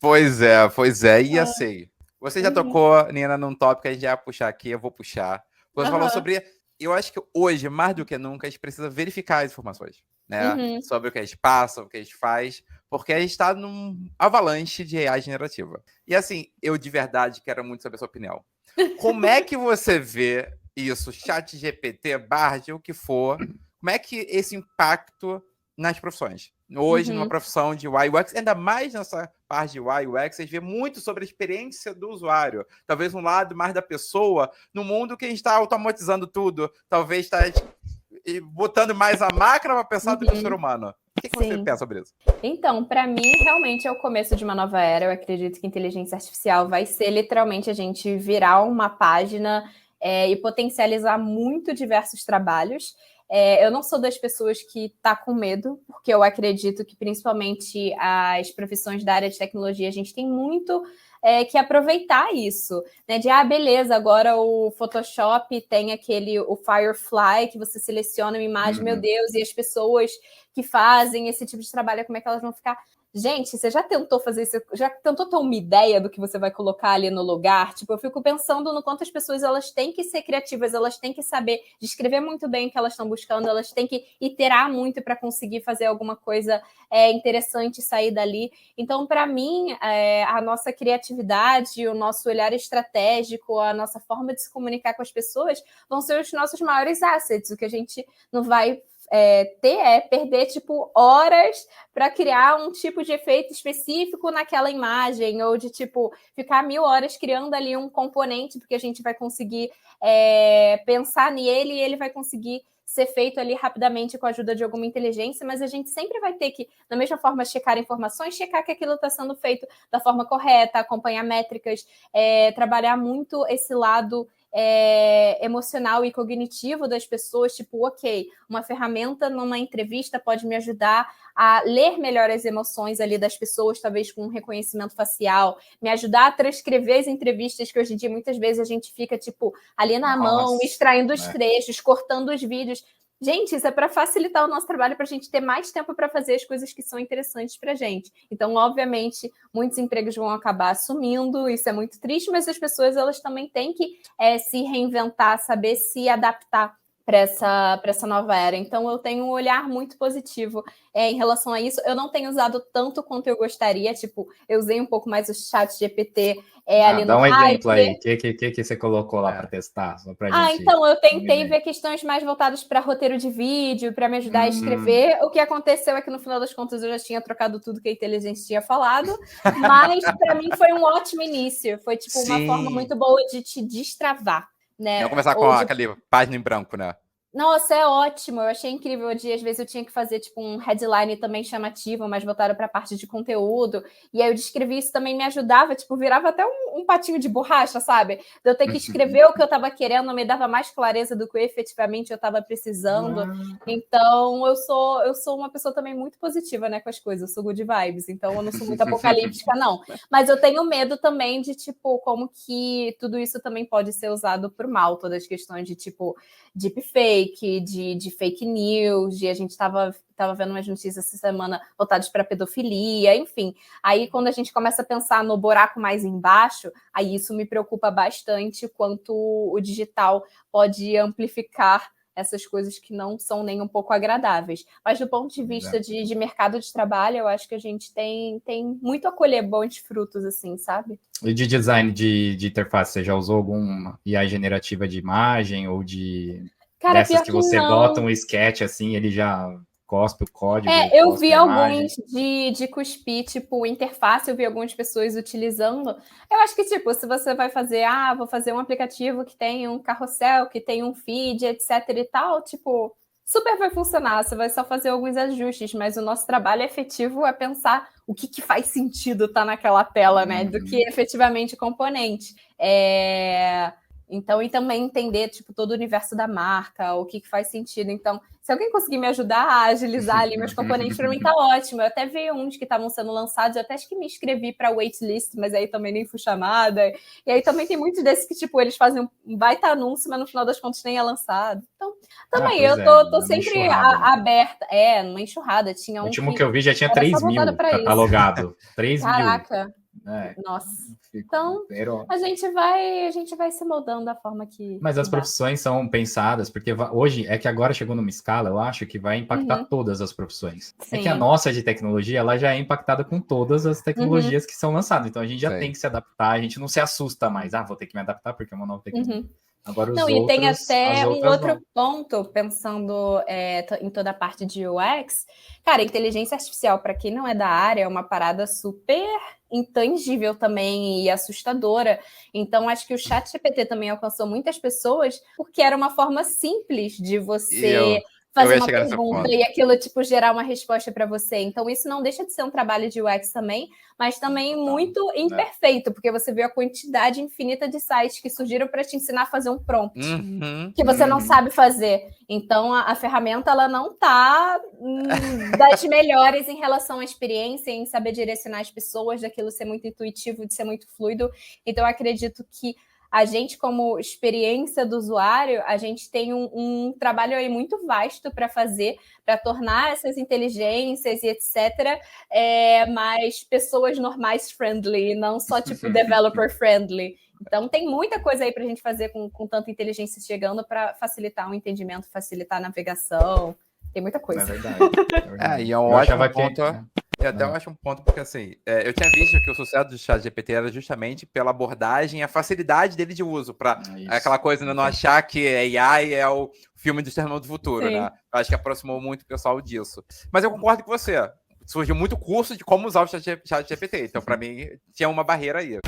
Pois é. E Ah, assim, você já tocou, Nina, num tópico que a gente já ia puxar aqui, eu vou puxar. Você falou aham, sobre. Eu acho que hoje, mais do que nunca, a gente precisa verificar as informações, né? uhum. Sobre o que a gente passa, o que a gente faz, porque a gente está num avalanche de AI generativa. E assim, eu de verdade quero muito saber a sua opinião. Como é que você vê isso, chat GPT, Bard, o que for, como é que esse impacto nas profissões? Hoje, numa Uhum. profissão de UI UX, ainda mais nessa parte de UI UX, a gente vê muito sobre a experiência do usuário. Talvez um lado mais da pessoa, no mundo que a gente está automatizando tudo. Talvez está botando mais a máquina para pensar do que o ser Uhum. humano. O que você Sim. pensa sobre isso? Então, para mim, realmente é o começo de uma nova era. Eu acredito que inteligência artificial vai ser literalmente a gente virar uma página e potencializar muito diversos trabalhos. Eu não sou das pessoas que tá com medo, porque eu acredito que principalmente as profissões da área de tecnologia, a gente tem muito que aproveitar isso, né? De beleza, agora o Photoshop tem o Firefly, que você seleciona uma imagem, meu Deus, e as pessoas que fazem esse tipo de trabalho, como é que elas vão ficar? Gente, você já tentou fazer isso? Já tentou ter uma ideia do que você vai colocar ali no lugar? Tipo, eu fico pensando no quanto as pessoas elas têm que ser criativas, elas têm que saber descrever muito bem o que elas estão buscando, elas têm que iterar muito para conseguir fazer alguma coisa interessante sair dali. Então, para mim, a nossa criatividade, o nosso olhar estratégico, a nossa forma de se comunicar com as pessoas vão ser os nossos maiores assets. O que a gente não vai perder tipo horas para criar um tipo de efeito específico naquela imagem, ou de tipo ficar 1000 horas criando ali um componente, porque a gente vai conseguir pensar nele e ele vai conseguir ser feito ali rapidamente com a ajuda de alguma inteligência, mas a gente sempre vai ter que, da mesma forma, checar informações, checar que aquilo está sendo feito da forma correta, acompanhar métricas, trabalhar muito esse lado emocional e cognitivo das pessoas, tipo, ok, uma ferramenta numa entrevista pode me ajudar a ler melhor as emoções ali das pessoas, talvez com um reconhecimento facial, me ajudar a transcrever as entrevistas, que hoje em dia muitas vezes a gente fica, tipo, ali na mão, extraindo os trechos, cortando os vídeos. Gente, isso é para facilitar o nosso trabalho, para a gente ter mais tempo para fazer as coisas que são interessantes para a gente. Então, obviamente, muitos empregos vão acabar assumindo, isso é muito triste, mas as pessoas elas também têm que se reinventar, saber se adaptar para essa nova era. Então, eu tenho um olhar muito positivo em relação a isso. Eu não tenho usado tanto quanto eu gostaria, tipo, eu usei um pouco mais o chat GPT ali no Dá um Hype. exemplo aí. O que você colocou lá para testar? Só pra gente Então, eu tentei ver questões mais voltadas para roteiro de vídeo, para me ajudar a escrever. O que aconteceu é que, no final das contas, eu já tinha trocado tudo que a inteligência tinha falado, mas, para mim, foi um ótimo início. Foi, tipo, uma forma muito boa de te destravar, né? Vamos começar com aquela página em branco, né? Nossa, é ótimo, eu achei incrível. Às vezes eu tinha que fazer tipo um headline também chamativo, mas voltado para a parte de conteúdo. E aí eu descrevi isso também me ajudava, tipo, virava até um patinho de borracha, sabe? De eu ter que escrever o que eu estava querendo, me dava mais clareza do que efetivamente eu estava precisando. Então, eu sou uma pessoa também muito positiva, né, com as coisas. Eu sou good vibes, então eu não sou muito apocalíptica, não. Mas eu tenho medo também de, tipo, como que tudo isso também pode ser usado por mal, todas as questões de, tipo, deepfake, de fake news, a gente estava vendo umas notícias essa semana voltadas para pedofilia, enfim. Aí, quando a gente começa a pensar no buraco mais embaixo, aí isso me preocupa bastante, quanto o digital pode amplificar essas coisas que não são nem um pouco agradáveis. Mas do ponto de vista de mercado de trabalho, eu acho que a gente tem muito a colher bons frutos, assim, sabe? E de design de interface, você já usou alguma IA generativa de imagem ou Cara, dessas pior que que você não. bota um sketch assim, ele já cospe o código, Eu cospe vi a imagem? alguns de cuspir, tipo, interface, eu vi algumas pessoas utilizando. Eu acho que, tipo, se você vai fazer, vou fazer um aplicativo que tem um carrossel, que tem um feed, etc e tal, tipo, super vai funcionar, você vai só fazer alguns ajustes, mas o nosso trabalho efetivo é pensar o que faz sentido estar naquela tela, né, do que efetivamente o componente. Então, e também entender, tipo, todo o universo da marca, o que faz sentido. Então, se alguém conseguir me ajudar a agilizar ali meus componentes, para mim tá ótimo. Eu até vi uns que estavam sendo lançados, eu até acho que me inscrevi para waitlist, mas aí também nem fui chamada. E aí também tem muitos desses que, tipo, eles fazem um baita anúncio, mas no final das contas nem é lançado. Então, também eu tô sempre aberta. Numa enxurrada. Tinha O um último que eu vi já tinha era 3 só voltado mil para isso. catalogado. 3 mil. Caraca. Nossa. Fico Então, inteiro. a gente vai se moldando da forma que. Mas as que dá. profissões são pensadas, porque hoje é que agora chegou numa escala, eu acho que vai impactar todas as profissões. É que a Sim. nossa de tecnologia, ela já é impactada com todas as tecnologias que são lançadas. Então a gente já Sei. tem que se adaptar, a gente não se assusta mais. Vou ter que me adaptar porque é uma nova tecnologia. Agora os Não, e tem até as um outras outro não. ponto, pensando em toda a parte de UX. Cara, inteligência artificial, para quem não é da área, é uma parada super intangível também e assustadora. Então, acho que o ChatGPT também alcançou muitas pessoas porque era uma forma simples de você fazer ia uma chegar nesse pergunta ponto. e aquilo, tipo, gerar uma resposta para você. Então, isso não deixa de ser um trabalho de UX também, mas também muito imperfeito, porque você viu a quantidade infinita de sites que surgiram para te ensinar a fazer um prompt que você não sabe fazer. Então, a ferramenta ela não está das melhores em relação à experiência, em saber direcionar as pessoas, daquilo ser muito intuitivo, de ser muito fluido. Então, eu acredito que a gente, como experiência do usuário, a gente tem um trabalho aí muito vasto para fazer, para tornar essas inteligências e etc. mais pessoas normais friendly, não só tipo developer friendly. Então, tem muita coisa aí para a gente fazer com tanta inteligência chegando para facilitar o entendimento, facilitar a navegação. Tem muita coisa. É verdade. E é um ótimo ponto. Eu até acho um ponto, porque assim, eu tinha visto que o sucesso do ChatGPT era justamente pela abordagem e a facilidade dele de uso, para aquela coisa de não achar que AI é o filme do Exterminador do Futuro, né? Eu acho que aproximou muito o pessoal disso. Mas eu concordo com você. Surgiu muito curso de como usar o ChatGPT, então para mim tinha uma barreira aí.